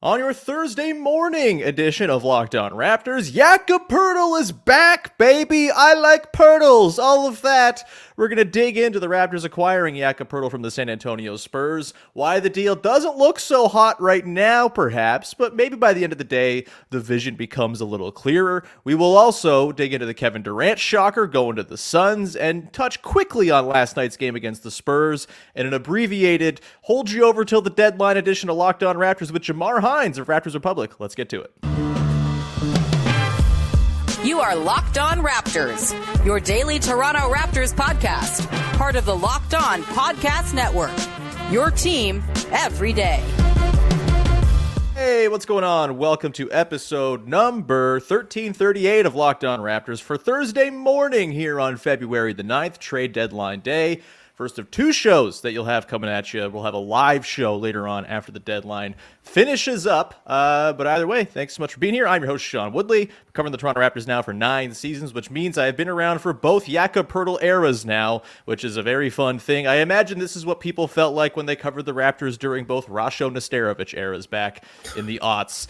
On your Thursday morning edition of Locked On Raptors, Jakob Poeltl is back, baby. I like Poeltls, all of that. We're going to dig into the Raptors acquiring Jakob Poeltl from the San Antonio Spurs, why the deal doesn't look so hot right now, perhaps, but maybe by the end of the day, the vision becomes a little clearer. We will also dig into the Kevin Durant shocker going to the Suns and touch quickly on last night's game against the Spurs and an abbreviated hold you over till the deadline edition of Locked On Raptors with Jamar Hinds of Raptors Republic. Let's get to it. You are Locked On Raptors, your daily Toronto Raptors podcast, part of the Locked On Podcast Network, your team every day. Hey, what's going on? Welcome to episode number 1338 of Locked On Raptors for Thursday morning here on February the 9th, trade deadline day. First of two shows that you'll have coming at you. We'll have a live show later on after the deadline finishes up. But either way, thanks so much for being here. I'm your host, Sean Woodley. I'm covering the Toronto Raptors now for 9 seasons, which means I've been around for both Jakob Poeltl eras now, which is a very fun thing. I imagine this is what people felt like when they covered the Raptors during both Rasho Nesterovic eras back in the aughts.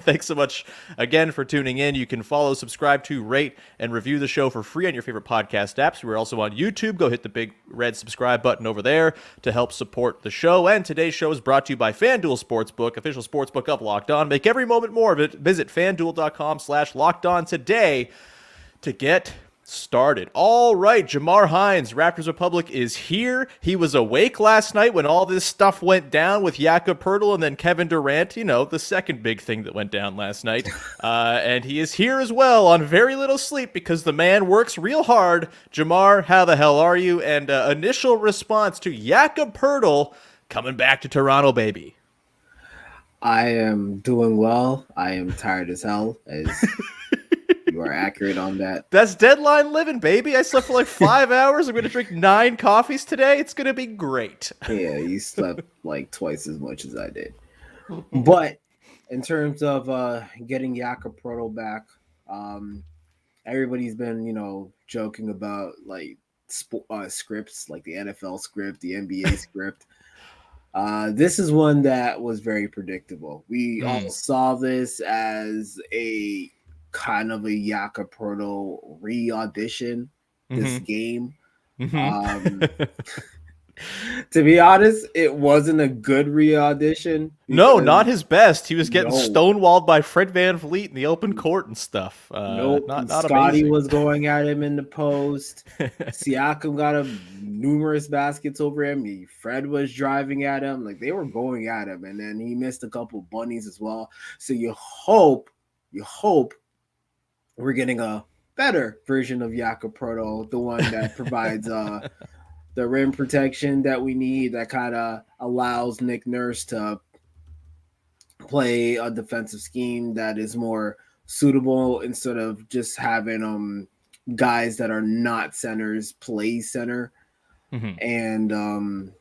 Thanks so much again for tuning in. You can follow, subscribe to, rate, and review the show for free on your favorite podcast apps. We're also on YouTube. Go hit the big red subscribe button over there to help support the show. And today's show is brought to you by FanDuel Sportsbook, official sportsbook of Locked On. Make every moment more of it. Visit FanDuel.com/LockedOn today to get started. All right, Jamar Hinds, Raptors Republic, is here. He was awake last night when all this stuff went down with Jakob Poeltl and then Kevin Durant, the second big thing that went down last night. And he is here as well on very little sleep because the man works real hard. Jamar, how the hell are you? And initial response to Jakob Poeltl coming back to Toronto, baby. I am doing well. I am tired as hell, as you are accurate on that. That's deadline living, baby. I slept for like 5 hours. I'm going to drink 9 coffees today. It's going to be great. Yeah, you slept like twice as much as I did. But in terms of getting Jakob Poeltl back, everybody's been, joking about like scripts, like the NFL script, the NBA script. This is one that was very predictable. We all saw this as a kind of a Jakob Poeltl re-audition this game. To be honest, it wasn't a good re-audition. No, not his best. He was getting stonewalled by Fred VanVleet in the open court and stuff. Not Scottie amazing. was going at him in the post. Siakam got numerous baskets over him. Fred was driving at him. Like, they were going at him, and then he missed a couple bunnies as well. So you hope we're getting a better version of Jakob Poeltl, the one that provides the rim protection that we need, that kind of allows Nick Nurse to play a defensive scheme that is more suitable instead of just having guys that are not centers play center. And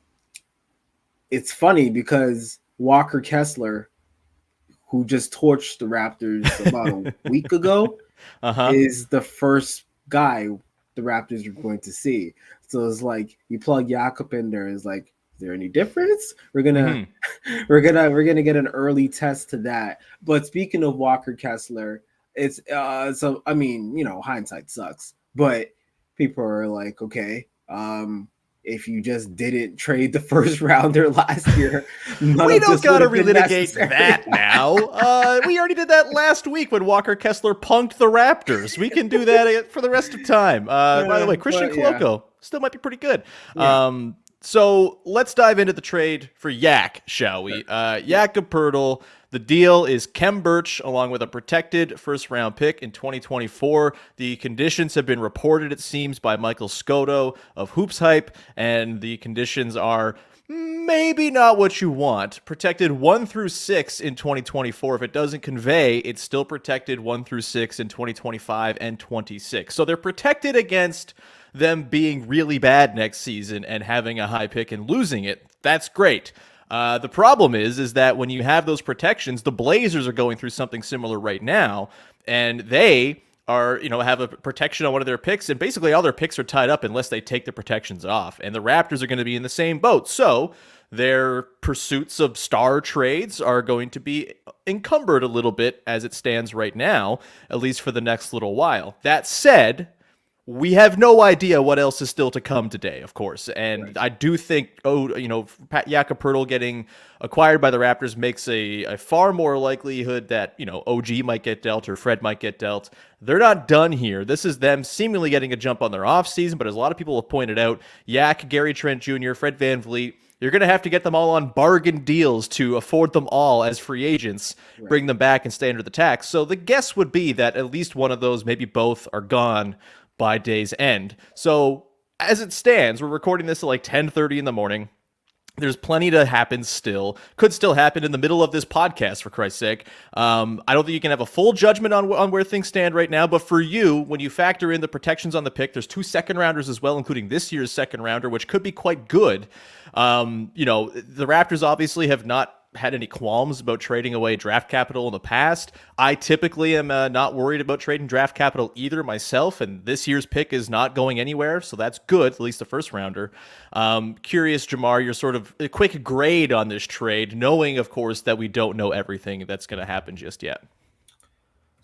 it's funny because Walker Kessler, who just torched the Raptors about a week ago, is the first guy the Raptors are going to see. So it's like you plug Jakob in there. It's like, is there any difference? We're gonna get an early test to that. But speaking of Walker Kessler, it's hindsight sucks. But people are like, okay, if you just didn't trade the first rounder last year, we don't got to relitigate that now. We already did that last week when Walker Kessler punked the Raptors. We can do that for the rest of time. By the way, Christian Koloko still might be pretty good. Yeah. So let's dive into the trade for Yak, shall we? Jakob Poeltl. The deal is Khem Birch along with a protected first-round pick in 2024. The conditions have been reported, it seems, by Michael Scotto of Hoops Hype, and the conditions are maybe not what you want. Protected 1 through 6 in 2024. If it doesn't convey, it's still protected 1 through 6 in 2025 and 26. So they're protected against them being really bad next season and having a high pick and losing it. That's great. The problem is that when you have those protections, the Blazers are going through something similar right now, and they are, have a protection on one of their picks, and basically all their picks are tied up unless they take the protections off, and the Raptors are going to be in the same boat. So their pursuits of star trades are going to be encumbered a little bit as it stands right now, at least for the next little while. That said, we have no idea what else is still to come today, of course. And right. I do think, Jakob Poeltl getting acquired by the Raptors makes a far more likelihood that, OG might get dealt or Fred might get dealt. They're not done here. This is them seemingly getting a jump on their offseason, but as a lot of people have pointed out, Yak, Gary Trent Jr., Fred VanVleet, you're going to have to get them all on bargain deals to afford them all as free agents, right. Bring them back and stay under the tax. So the guess would be that at least one of those, maybe both, are gone by day's end. So as it stands, we're recording this at like 10:30 in the morning. There's plenty to happen still. Could still happen in the middle of this podcast, for Christ's sake. I don't think you can have a full judgment on where things stand right now, but for you, when you factor in the protections on the pick, there's 2 second rounders as well, including this year's second rounder, which could be quite good. The Raptors obviously have not had any qualms about trading away draft capital in the past. I typically am not worried about trading draft capital either myself, and this year's pick is not going anywhere, so that's good, at least the first rounder. Curious, Jamar, your sort of a quick grade on this trade, knowing, of course, that we don't know everything that's going to happen just yet.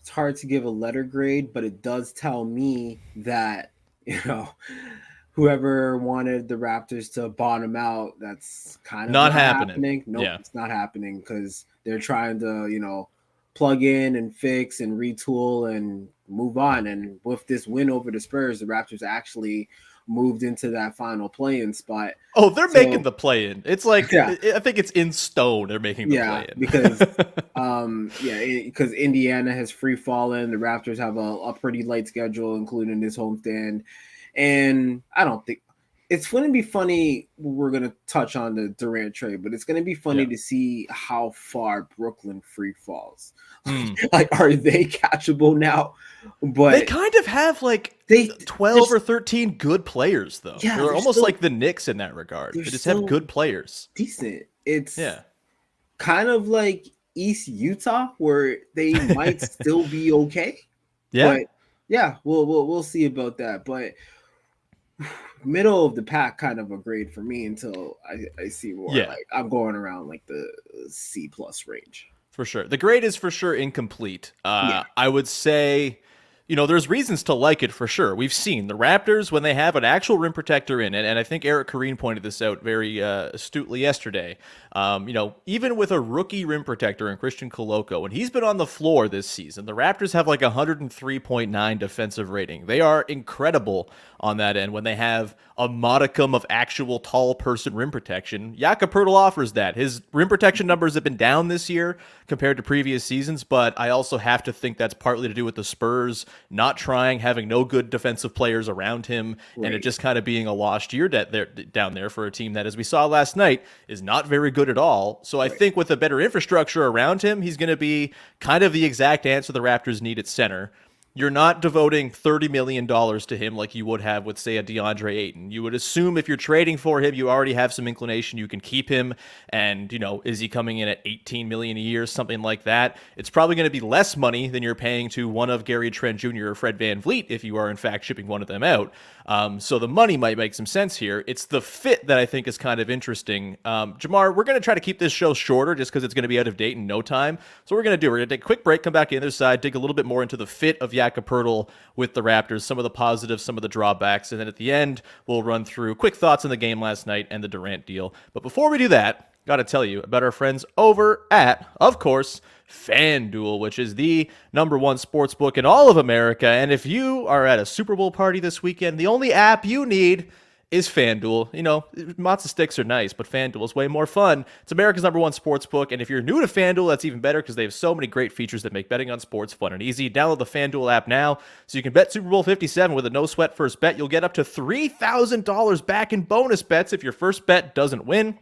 It's hard to give a letter grade, but it does tell me that, whoever wanted the Raptors to bottom out, that's kind of not happening. Nope, yeah. It's not happening because they're trying to, plug in and fix and retool and move on. And with this win over the Spurs, the Raptors actually moved into that final play-in spot. Oh, they're making the play-in. It's like, yeah. I think it's in stone they're making the play-in. Because Indiana has free-fallen. The Raptors have a pretty light schedule, including this homestand. And I don't think it's going to be funny. We're going to touch on the Durant trade, but it's going to be funny to see how far Brooklyn free falls. Like, are they catchable now? But they kind of have 12 or 13 good players, though. Yeah, they're almost like the Knicks in that regard. They just have good players. Decent. It's kind of like East Utah, where they might still be okay. Yeah. But yeah, we'll see about that. But middle of the pack kind of a grade for me until I see more. Yeah. I'm going around the C+ range. For sure. The grade is for sure incomplete. I would say, there's reasons to like it for sure. We've seen the Raptors, when they have an actual rim protector in it, and I think Eric Kareen pointed this out very astutely yesterday. Even with a rookie rim protector in Christian Koloko, when he's been on the floor this season, the Raptors have 103.9 defensive rating. They are incredible on that end when they have a modicum of actual tall person rim protection. Jakob Poeltl offers that. His rim protection numbers have been down this year compared to previous seasons, but I also have to think that's partly to do with the Spurs not trying, having no good defensive players around him, and it just kind of being a lost year down there for a team that, as we saw last night, is not very good at all. So I think with a better infrastructure around him, he's going to be kind of the exact answer the Raptors need at center. You're not devoting $30 million to him like you would have with, say, a DeAndre Ayton. You would assume if you're trading for him, you already have some inclination you can keep him. And, is he coming in at $18 million a year, something like that? It's probably going to be less money than you're paying to one of Gary Trent Jr. or Fred VanVleet if you are, in fact, shipping one of them out. So the money might make some sense here. It's the fit that I think is kind of interesting. Jamar, we're going to try to keep this show shorter just because it's going to be out of date in no time. So what we're going to do, we're going to take a quick break, come back to the other side, dig a little bit more into the fit of Jakob Poeltl with the Raptors, some of the positives, some of the drawbacks, and then at the end, we'll run through quick thoughts on the game last night and the Durant deal. But before we do that, got to tell you about our friends over at, of course, FanDuel, which is the #1 sportsbook in all of America. And if you are at a Super Bowl party this weekend, the only app you need is FanDuel. Matzo sticks are nice, but FanDuel is way more fun. It's America's #1 sportsbook, and if you're new to FanDuel, that's even better because they have so many great features that make betting on sports fun and easy. Download the FanDuel app now so you can bet Super Bowl 57 with a no-sweat first bet. You'll get up to $3,000 back in bonus bets if your first bet doesn't win.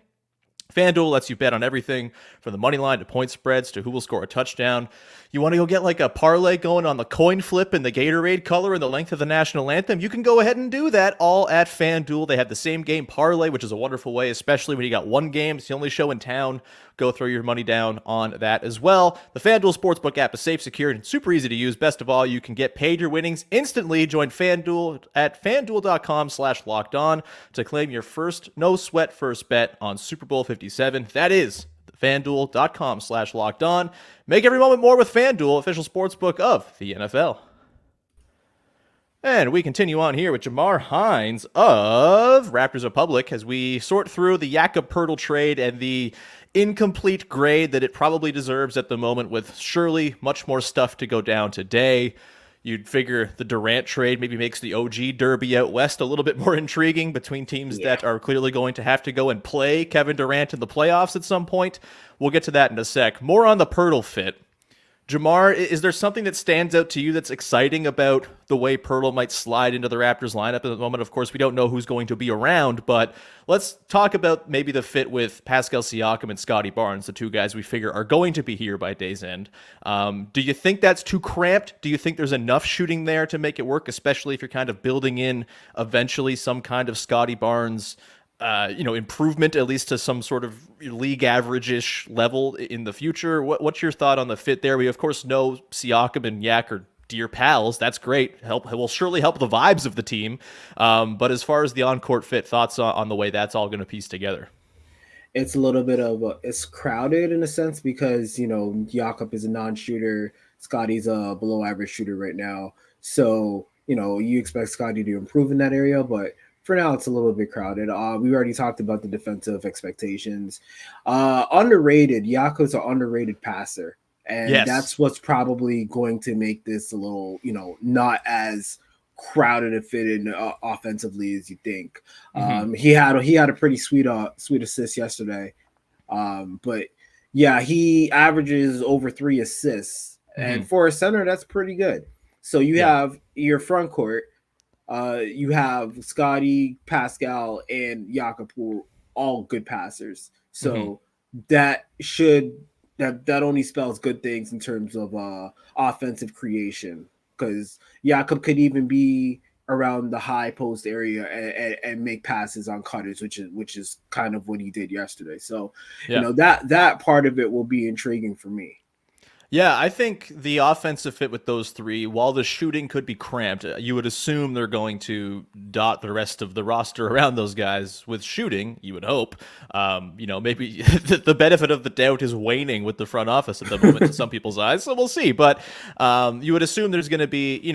FanDuel lets you bet on everything from the money line to point spreads to who will score a touchdown. You want to go get a parlay going on the coin flip and the Gatorade color and the length of the national anthem? You can go ahead and do that all at FanDuel. They have the same game parlay, which is a wonderful way, especially when you got one game. It's the only show in town. Go throw your money down on that as well. The FanDuel Sportsbook app is safe, secure, and super easy to use. Best of all, you can get paid your winnings instantly. Join FanDuel at FanDuel.com/lockedon to claim your first no-sweat first bet on Super Bowl 57. 54.57. That is FanDuel.com/lockedon. Make every moment more with FanDuel, official sportsbook of the NFL. And we continue on here with Jamar Hinds of Raptors Republic as we sort through the Jakob Poeltl trade and the incomplete grade that it probably deserves at the moment, with surely much more stuff to go down today. You'd figure the Durant trade maybe makes the OG Derby out west a little bit more intriguing between teams that are clearly going to have to go and play Kevin Durant in the playoffs at some point. We'll get to that in a sec. More on the Poeltl fit. Jamar, is there something that stands out to you that's exciting about the way Poeltl might slide into the Raptors lineup at the moment? Of course, we don't know who's going to be around, but let's talk about maybe the fit with Pascal Siakam and Scottie Barnes, the two guys we figure are going to be here by day's end. Do you think that's too cramped? Do you think there's enough shooting there to make it work, especially if you're kind of building in eventually some kind of Scottie Barnes improvement, at least to some sort of league average-ish level in the future? What's your thought on the fit there? We, of course, know Siakam and Yak are dear pals. That's great. It will surely help the vibes of the team. But as far as the on-court fit, thoughts on the way that's all going to piece together? It's a little bit of it's crowded in a sense because, Jakob is a non-shooter. Scottie's a below-average shooter right now. So, you expect Scottie to improve in that area, but for now, it's a little bit crowded. We already talked about the defensive expectations. Underrated. Jakob's an underrated passer. And that's what's probably going to make this a little, not as crowded and fitted offensively as you think. He had a pretty sweet assist yesterday. But yeah, he averages over 3 assists. And for a center, that's pretty good. So you have your front court. You have Scottie, Pascal, and Jakob, who are all good passers. So that only spells good things in terms of offensive creation, because Jakob could even be around the high post area and make passes on cutters, which is kind of what he did yesterday. So that part of it will be intriguing for me. Yeah, I think the offensive fit with those three, while the shooting could be cramped, you would assume they're going to dot the rest of the roster around those guys with shooting, you would hope. Maybe the benefit of the doubt is waning with the front office at the moment in some people's eyes, so we'll see. But you would assume there's going to be,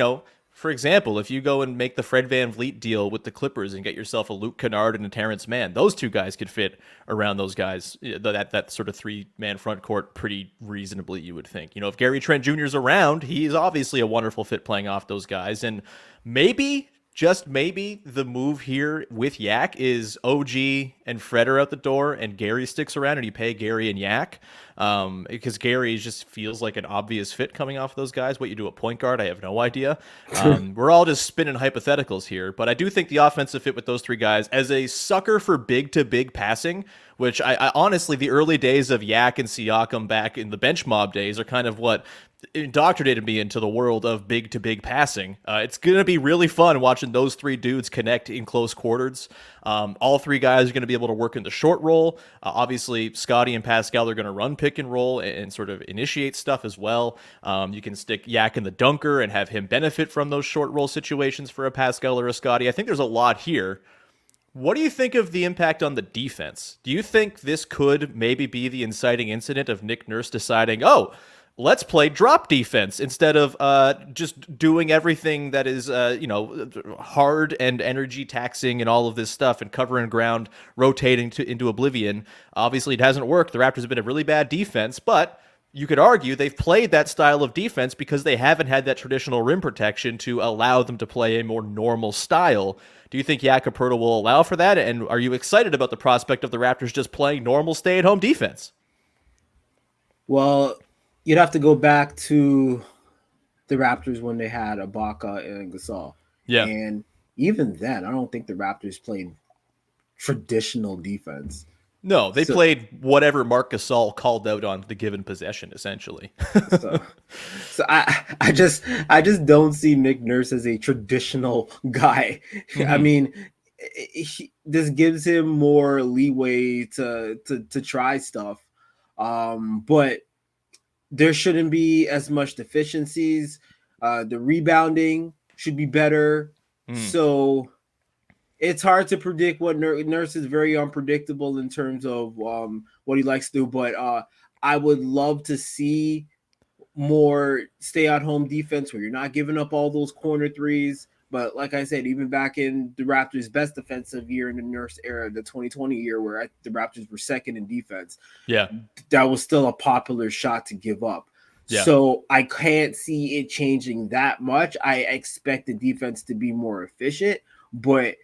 for example, if you go and make the Fred VanVleet deal with the Clippers and get yourself a Luke Kennard and a Terrence Mann, those two guys could fit around those guys, that sort of 3-man front court pretty reasonably, you would think. If Gary Trent Jr. is around, he's obviously a wonderful fit playing off those guys. And maybe, just maybe, the move here with Yak is OG and Fred are out the door and Gary sticks around and you pay Gary and Yak. Because Gary just feels like an obvious fit coming off of those guys. What you do at point guard, I have no idea. We're all just spinning hypotheticals here, but I do think the offensive fit with those three guys, as a sucker for big-to-big passing, which I honestly, the early days of Yak and Siakam back in the bench mob days are kind of what indoctrinated me into the world of big-to-big passing. It's going to be really fun watching those three dudes connect in close quarters. All three guys are going to be able to work in the short roll. Obviously, Scottie and Pascal are going to run pick and roll and sort of initiate stuff as well. You can stick Yak in the dunker and have him benefit from those short roll situations for a Pascal or a Scottie. I think there's a lot here. What do you think of the impact on the defense? Do you think this could maybe be the inciting incident of Nick Nurse deciding, let's play drop defense instead of just doing everything that is, hard and energy taxing and all of this stuff and covering ground, rotating into oblivion? Obviously, it hasn't worked. The Raptors have been a really bad defense, but you could argue they've played that style of defense because they haven't had that traditional rim protection to allow them to play a more normal style. Do you think Jakob Poeltl will allow for that? And are you excited about the prospect of the Raptors just playing normal stay-at-home defense? Well, you'd have to go back to the Raptors when they had Ibaka and Gasol. Yeah. And even then, I don't think the Raptors played traditional defense. No, they played whatever Marc Gasol called out on the given possession, essentially. so I just don't see Nick Nurse as a traditional guy. I mean, this gives him more leeway to try stuff. But there shouldn't be as much deficiencies. The rebounding should be better. So it's hard to predict what Nurse is very unpredictable in terms of what he likes to do. But I would love to see more stay-at-home defense where you're not giving up all those corner threes. But like I said, even back in the Raptors' best defensive year in the Nurse era, the 2020 year where the Raptors were second in defense, that was still a popular shot to give up. Yeah. So I can't see it changing that much. I expect the defense to be more efficient, but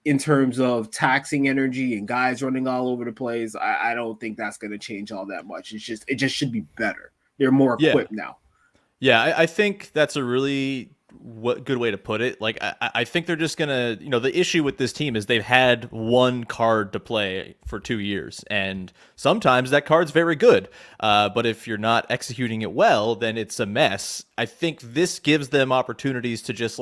in terms of taxing energy and guys running all over the place, I don't think that's going to change all that much. It just should be better. They're more equipped now. Yeah, I think that's a really good way to put it. Like, I think they're just going to, the issue with this team is they've had one card to play for 2 years, and sometimes that card's very good. But if you're not executing it well, then it's a mess. I think this gives them opportunities to just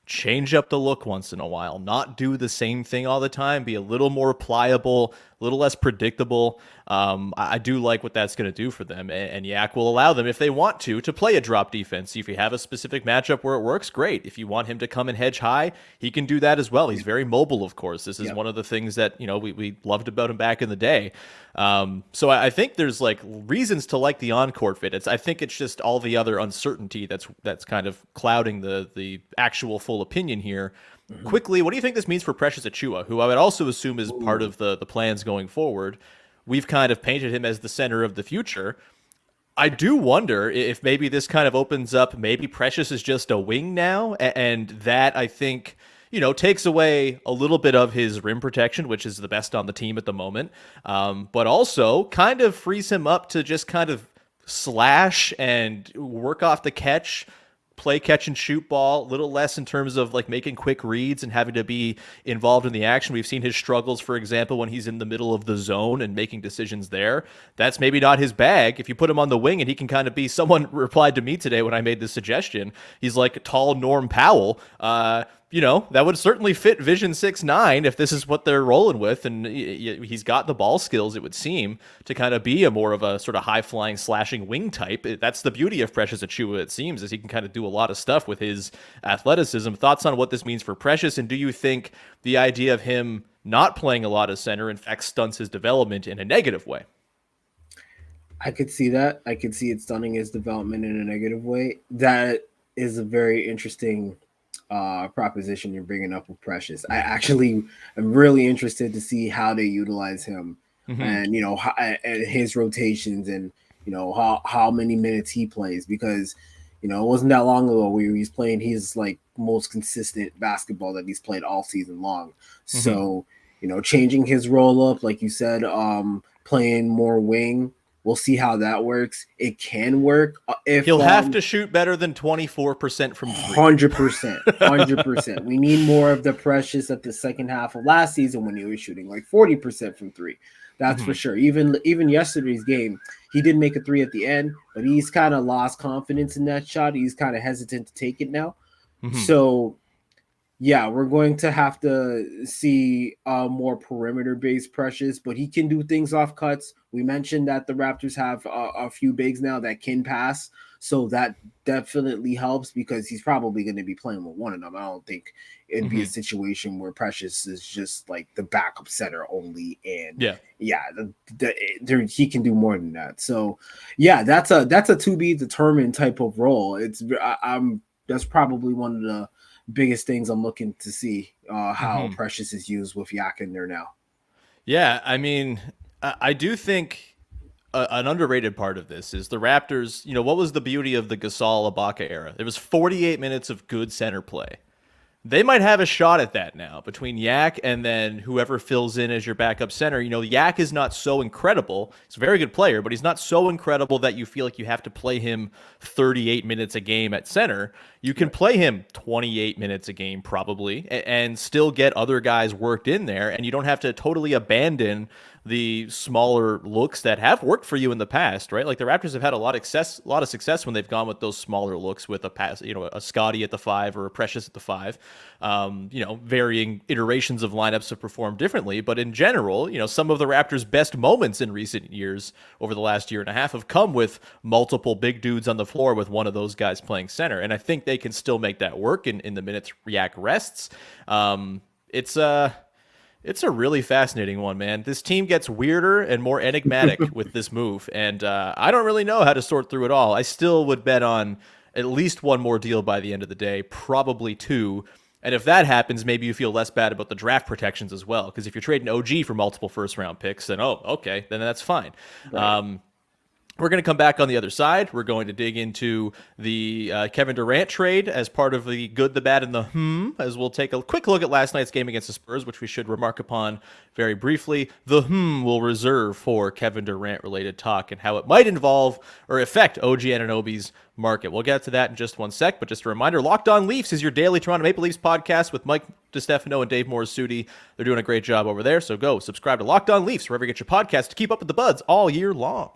change up the look once in a while, not do the same thing all the time, be a little more pliable, a little less predictable. I do like what that's going to do for them, and Yak will allow them, if they want to play a drop defense. If you have a specific matchup where it works, great. If you want him to come and hedge high, he can do that as well. He's very mobile, of course. This is one of the things that we loved about him back in the day. So I think there's reasons to like the on-court fit. I think it's just all the other uncertainty that's kind of clouding the actual full opinion here. Mm-hmm. Quickly, what do you think this means for Precious Achiuwa, who I would also assume is part of the plans going forward? We've kind of painted him as the center of the future. I do wonder if maybe this kind of opens up, maybe Precious is just a wing now, and that, I think, takes away a little bit of his rim protection, which is the best on the team at the moment, but also kind of frees him up to just kind of slash and work off the catch, play catch and shoot ball, a little less in terms of making quick reads and having to be involved in the action. We've seen his struggles, for example, when he's in the middle of the zone and making decisions there. That's maybe not his bag. If you put him on the wing and he can kind of be, someone replied to me today when I made this suggestion, he's like tall Norm Powell. That would certainly fit Vision 6'9" if this is what they're rolling with. And he's got the ball skills, it would seem, to kind of be a more of a sort of high-flying, slashing wing type. That's the beauty of Precious Achiuwa, it seems, is he can kind of do a lot of stuff with his athleticism. Thoughts on what this means for Precious, and do you think the idea of him not playing a lot of center, in fact, stunts his development in a negative way? I could see that. I could see it stunning his development in a negative way. That is a very interesting proposition you're bringing up with Precious. I actually am really interested to see how they utilize him, and and his rotations, and how many minutes he plays, because it wasn't that long ago where he's playing his most consistent basketball that he's played all season long. So changing his role up, like you said, playing more wing. We'll see how that works. It can work if he'll have to shoot better than 24% from 100%. We need more of the Precious at the second half of last season when he was shooting 40% from three. That's for sure. Even yesterday's game, he did make a three at the end, but he's kind of lost confidence in that shot. He's kind of hesitant to take it now. So yeah, we're going to have to see more perimeter-based Precious, but he can do things off cuts. We mentioned that the Raptors have a few bigs now that can pass, so that definitely helps, because he's probably going to be playing with one of them. I don't think it'd be a situation where Precious is just the backup center only, and he can do more than that. So yeah, that's a to be determined type of role. That's probably one of the biggest things I'm looking to see how Precious is used with Yak in there now. Yeah, I mean, I do think an underrated part of this is the Raptors. What was the beauty of the Gasol Ibaka era? There was 48 minutes of good center play. They might have a shot at that now between Yak and then whoever fills in as your backup center. Yak is not so incredible. He's a very good player, but he's not so incredible that you feel like you have to play him 38 minutes a game at center. You can play him 28 minutes a game probably and still get other guys worked in there, and you don't have to totally abandon the smaller looks that have worked for you in the past, right? The Raptors have had a lot of success when they've gone with those smaller looks with a Scottie at the 5 or a Precious at the 5. Varying iterations of lineups have performed differently, but in general, some of the Raptors' best moments in recent years over the last year and a half have come with multiple big dudes on the floor with one of those guys playing center, and I think they can still make that work in the minutes Yak rests. It's a really fascinating one, man. This team gets weirder and more enigmatic with this move, and I don't really know how to sort through it all. I still would bet on at least one more deal by the end of the day, probably two. And if that happens, maybe you feel less bad about the draft protections as well. Because if you're trading OG for multiple first-round picks, then, okay, then that's fine. Right. We're going to come back on the other side. We're going to dig into the Kevin Durant trade as part of the good, the bad, and the as we'll take a quick look at last night's game against the Spurs, which we should remark upon very briefly. The we'll reserve for Kevin Durant-related talk and how it might involve or affect OG Anunoby's market. We'll get to that in just one sec, but just a reminder, Locked On Leafs is your daily Toronto Maple Leafs podcast with Mike DiStefano and Dave Morisuti. They're doing a great job over there, so go subscribe to Locked On Leafs wherever you get your podcast to keep up with the buds all year long.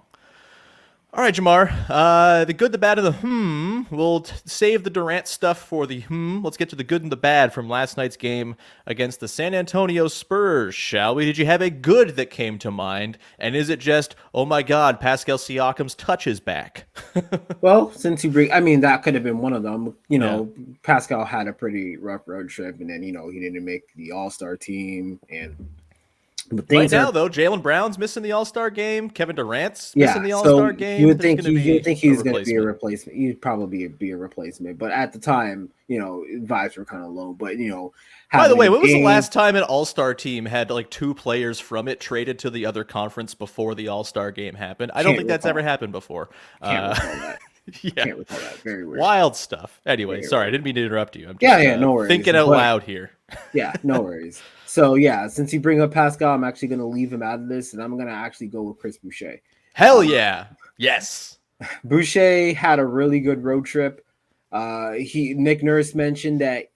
All right, Jamar, the good, the bad, and the We'll save the Durant stuff for the Let's get to the good and the bad from last night's game against the San Antonio Spurs, shall we? Did you have a good that came to mind? And is it just, oh my God, Pascal Siakam's touch is back? Well, since you bring, I mean, that could have been one of them. Pascal had a pretty rough road trip, and then, he didn't make the All-Star team, and... But right now, though, Jaylen Brown's missing the All-Star game. Kevin Durant's missing the All-Star game. You would think he's going to be a replacement. He'd probably be a replacement. But at the time, vibes were kind of low. But, by the way, when was the last time an All-Star team had like two players from it traded to the other conference before the All-Star game happened? I don't think that's ever happened before. Can't recall that. Can't recall that. Very weird. Wild stuff. Anyway, sorry, I didn't mean to interrupt you. I'm just, no worries. Thinking out loud here. Yeah, no worries. So, since you bring up Pascal, I'm actually going to leave him out of this, and I'm going to actually go with Chris Boucher. Hell yeah. Yes. Boucher had a really good road trip. Nick Nurse mentioned that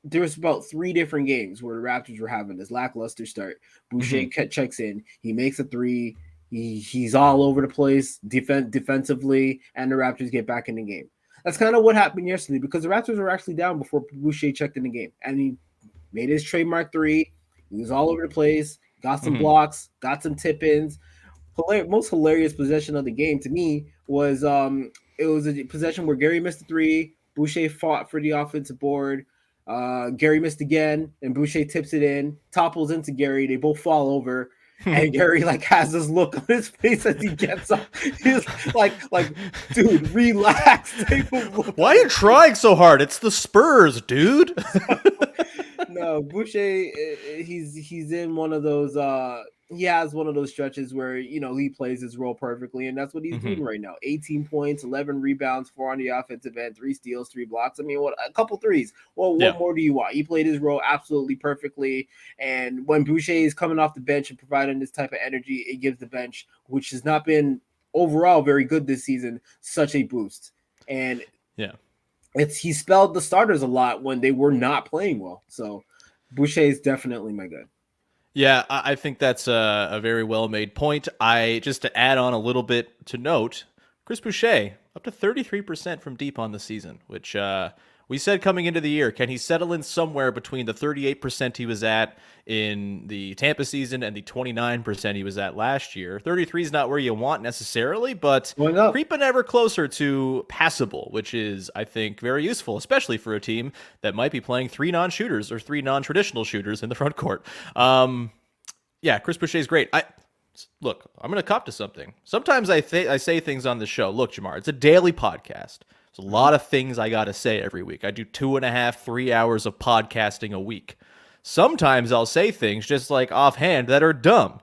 there was about 3 different games where the Raptors were having this lackluster start. Boucher checks in. He makes a 3. He's all over the place defensively, and the Raptors get back in the game. That's kind of what happened yesterday because the Raptors were actually down before Boucher checked in the game, and he made his trademark 3. He was all over the place, got some blocks, got some tip-ins. Most hilarious possession of the game to me was it was a possession where Gary missed a 3. Boucher fought for the offensive board. Gary missed again, and Boucher tips it in, topples into Gary. They both fall over. And Gary has this look on his face as he gets up. He's like, dude, relax. Why are you trying so hard? It's the Spurs, dude. No, Boucher, he's in one of those. He has one of those stretches where he plays his role perfectly, and that's what he's doing right now. 18 points, 11 rebounds, 4 on the offensive end, 3 steals, 3 blocks. I mean, a couple threes. Well, what more do you want? He played his role absolutely perfectly, and when Boucher is coming off the bench and providing this type of energy, it gives the bench, which has not been overall very good this season, such a boost. And he spelled the starters a lot when they were not playing well. So Boucher is definitely my good. Yeah, I think that's a very well-made point. Just to add on a little bit to note, Chris Boucher, up to 33% from deep on the season, which we said coming into the year, can he settle in somewhere between the 38% he was at in the Tampa season and the 29% he was at last year? 33 is not where you want necessarily, but creeping ever closer to passable, which is, I think, very useful, especially for a team that might be playing 3 non-shooters or 3 non-traditional shooters in the front court. Chris Boucher is great. Look, I'm going to cop to something. Sometimes I say things on the show. Look, Jamar, it's a daily podcast. There's a lot of things I got to say every week. I do 2.5, 3 hours of podcasting a week. Sometimes I'll say things just like offhand that are dumb.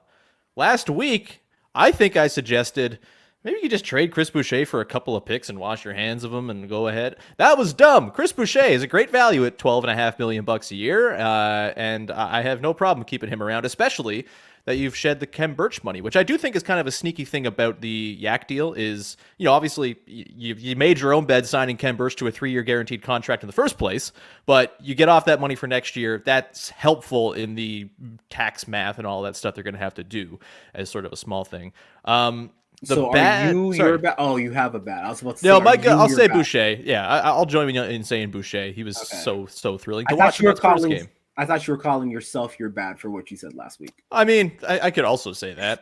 Last week, I think I suggested maybe you just trade Chris Boucher for a couple of picks and wash your hands of them and go ahead. That was dumb. Chris Boucher is a great value at $12.5 million a year, and I have no problem keeping him around, especially that you've shed the Khem Birch money, which I do think is kind of a sneaky thing about the Yak deal is, obviously you made your own bed signing Khem Birch to a 3-year guaranteed contract in the first place, but you get off that money for next year. That's helpful in the tax math and all that stuff they're going to have to do as sort of a small thing. So are you your bad? Oh, you have a bad. I was about to say, no, I'll say bad? Boucher. Yeah, I'll join you in saying Boucher. He was so thrilling to watch in that first game. I thought you were calling yourself your bad for what you said last week. I mean, I could also say that.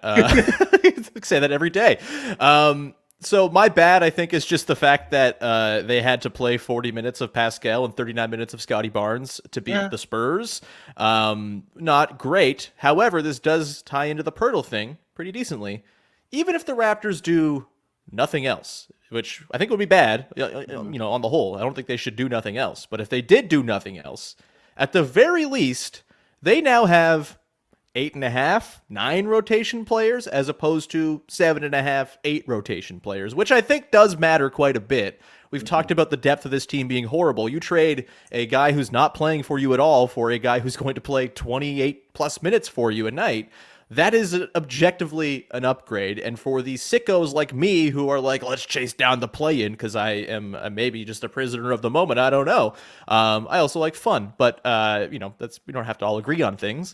Say that every day. So my bad, I think, is just the fact that they had to play 40 minutes of Pascal and 39 minutes of Scottie Barnes to beat the Spurs. Not great. However, this does tie into the Poeltl thing pretty decently. Even if the Raptors do nothing else, which I think would be bad, on the whole. I don't think they should do nothing else. But if they did do nothing else, at the very least, they now have 8.5, 9 rotation players as opposed to 7.5, 8 rotation players, which I think does matter quite a bit. We've talked about the depth of this team being horrible. You trade a guy who's not playing for you at all for a guy who's going to play 28 plus minutes for you a night. That is objectively an upgrade. And for the sickos like me who are like, let's chase down the play-in because I am maybe just a prisoner of the moment, I don't know. I also like fun, but we don't have to all agree on things.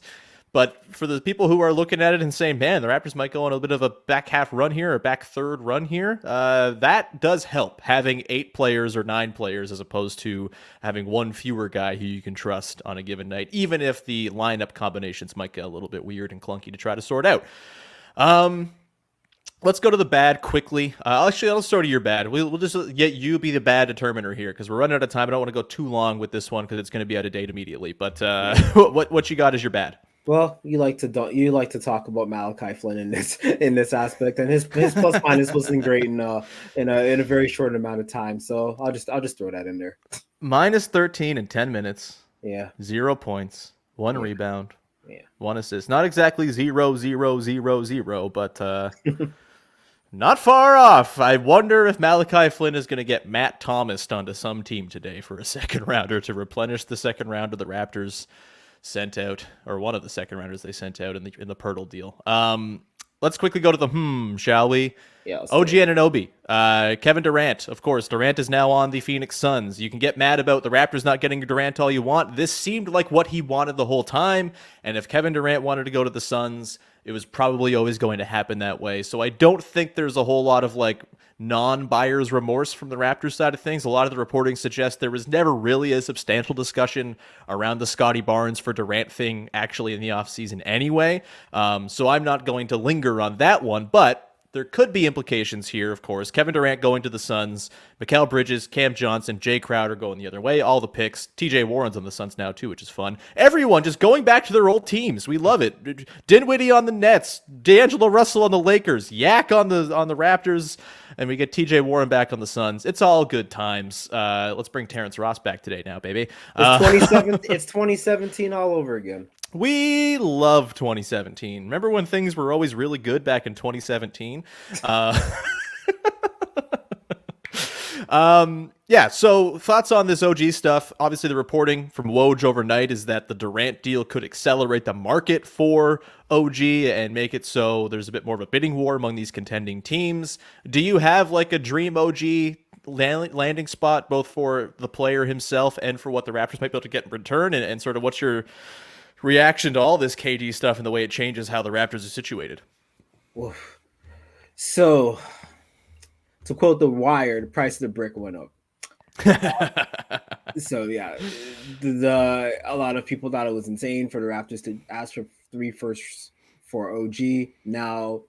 But for the people who are looking at it and saying, man, the Raptors might go on a bit of a back half run here or back third run here, that does help, having 8 players or 9 players as opposed to having one fewer guy who you can trust on a given night, even if the lineup combinations might get a little bit weird and clunky to try to sort out. Let's go to the bad quickly. I'll start to your bad. We'll just get you be the bad determiner here because we're running out of time. I don't want to go too long with this one because it's going to be out of date immediately. But what you got is your bad. Well, you like to talk about Malachi Flynn in this aspect, and his plus minus wasn't great in a very short amount of time. So I'll just throw that in there. Minus 13 in 10 minutes. Yeah. 0 points, 1 rebound, yeah, 1 assist. Not exactly 0, 0, 0, 0, but not far off. I wonder if Malachi Flynn is going to get Matt Thomas onto some team today for a second rounder to replenish the second round of the Raptors sent out, or one of the second rounders they sent out in the Poeltl deal. Let's quickly go to the shall we? Yeah. OG Anunoby. Kevin Durant, of course. Durant is now on the Phoenix Suns. You can get mad about the Raptors not getting Durant all you want. This seemed like what he wanted the whole time, and if Kevin Durant wanted to go to the Suns, it was probably always going to happen that way. So I don't think there's a whole lot of non-buyer's remorse from the Raptors side of things. A lot of the reporting suggests there was never really a substantial discussion around the Scottie Barnes for Durant thing actually in the offseason anyway. So I'm not going to linger on that one, but there could be implications here, of course. Kevin Durant going to the Suns, Mikal Bridges, Cam Johnson, Jay Crowder going the other way, all the picks. TJ Warren's on the Suns now too, which is fun. Everyone just going back to their old teams. We love it. Dinwiddie on the Nets, D'Angelo Russell on the Lakers, Yak on the Raptors, and we get TJ Warren back on the Suns. It's all good times. Let's bring Terrence Ross back today now, baby. It's 2017 all over again. We love 2017. Remember when things were always really good back in 2017? Yeah, so thoughts on this OG stuff. Obviously, the reporting from Woj overnight is that the Durant deal could accelerate the market for OG and make it so there's a bit more of a bidding war among these contending teams. Do you have a dream OG landing spot, both for the player himself and for what the Raptors might be able to get in return? And sort of what's your reaction to all this KD stuff and the way it changes how the Raptors are situated? Oof. So, to quote The Wire, the price of the brick went up. So yeah, a lot of people thought it was insane for the Raptors to ask for 3 firsts for OG. Now,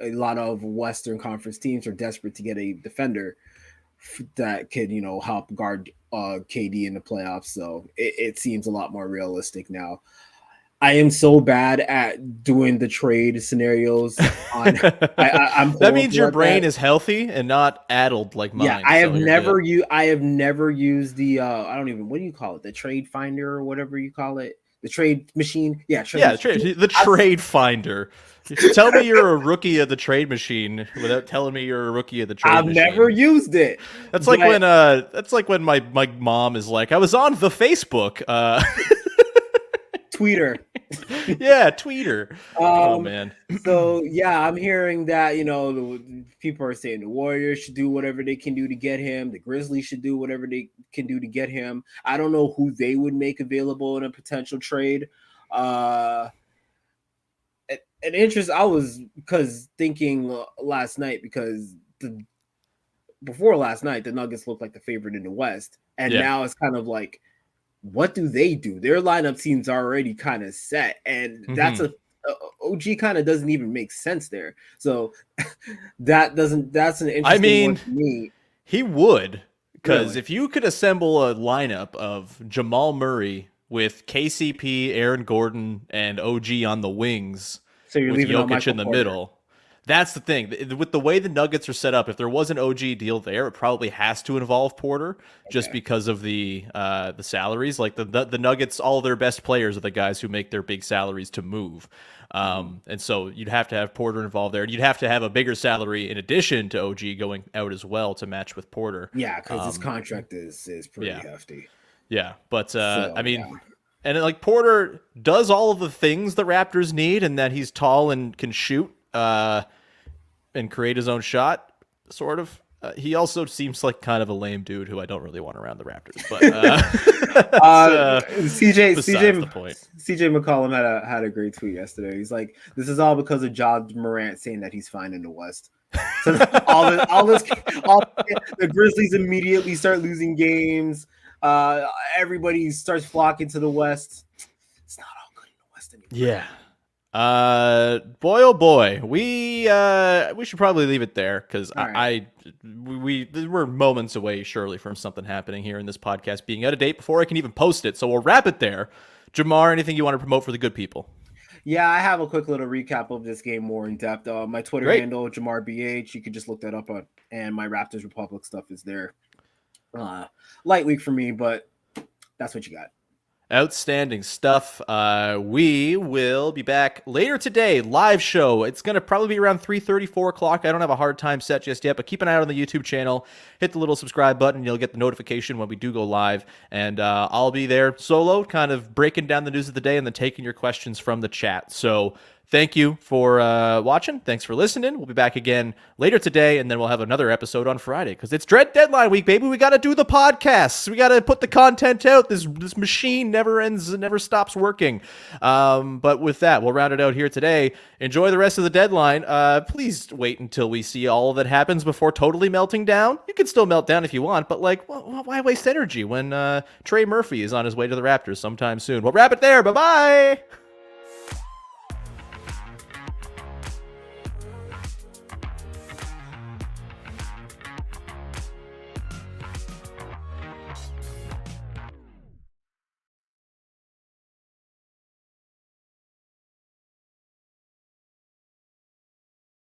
a lot of Western Conference teams are desperate to get a defender that could, help guard KD in the playoffs. So it seems a lot more realistic now. I am so bad at doing the trade scenarios. I'm that means your brain is healthy and not addled like mine. Yeah, I have never used the what do you call it? The trade finder or whatever you call it. The trade machine. Yeah, the trade finder. Tell me you're a rookie of the trade machine without telling me you're a rookie of the trade machine. I've never used it. That's like when my mom is like, I was on the Facebook. Tweeter. Yeah, tweeter. Oh man. So yeah, I'm hearing that the people are saying the Warriors should do whatever they can do to get him. The Grizzlies should do whatever they can do to get him. I don't know who they would make available in a potential trade. An interest. I was thinking last night because before last night the Nuggets looked like the favorite in the West, and now it's kind of like, what do they do? Their lineup seems already kind of set, and that's OG kind of doesn't even make sense there. So that's an interesting I mean, one for me. he would, because Really? if you could assemble a lineup of Jamal Murray with KCP, Aaron Gordon, and OG on the wings, So you're with leaving out Jokic Michael in the Porter. middle. That's the thing. With the way the Nuggets are set up, if there was an OG deal there, it probably has to involve Porter, just because of the salaries. Like the Nuggets, all their best players are the guys who make their big salaries to move. And so you'd have to have Porter involved there. You'd have to have a bigger salary in addition to OG going out as well to match with Porter. Yeah, because his contract is pretty yeah. hefty. Yeah, but So, I mean, yeah. and like Porter does all of the things the Raptors need, and that he's tall and can shoot and create his own shot, sort of. He also seems like kind of a lame dude who I don't really want around the Raptors. But CJ the point. McCollum had a great tweet yesterday. He's like, "This is all because of Ja Morant saying that he's fine in the West." So the Grizzlies immediately start losing games. Everybody starts flocking to the West. It's not all good in the West anymore. Yeah. Boy, oh boy, we should probably leave it there, because we're moments away surely from something happening here in this podcast being out of date before I can even post it. So we'll wrap it there. Jamar, anything you want to promote for the good people? Yeah, I have a quick little recap of this game more in depth. My Twitter handle, Jamar BH. You can just look that up and my Raptors Republic stuff is there. Light week for me, but that's what you got. Outstanding stuff. We will be back later today. Live show. It's going to probably be around 3:30, 4 o'clock. I don't have a hard time set just yet, but keep an eye out on the YouTube channel. Hit the little subscribe button. You'll get the notification when we do go live. And I'll be there solo, kind of breaking down the news of the day and then taking your questions from the chat. So thank you for watching. Thanks for listening. We'll be back again later today, and then we'll have another episode on Friday, because it's Dread Deadline Week, baby. We got to do the podcasts. We got to put the content out. This machine never ends and never stops working. But with that, we'll round it out here today. Enjoy the rest of the deadline. Please wait until we see all of that happens before totally melting down. You can still melt down if you want, but like, why waste energy when Trey Murphy is on his way to the Raptors sometime soon? We'll wrap it there. Bye-bye.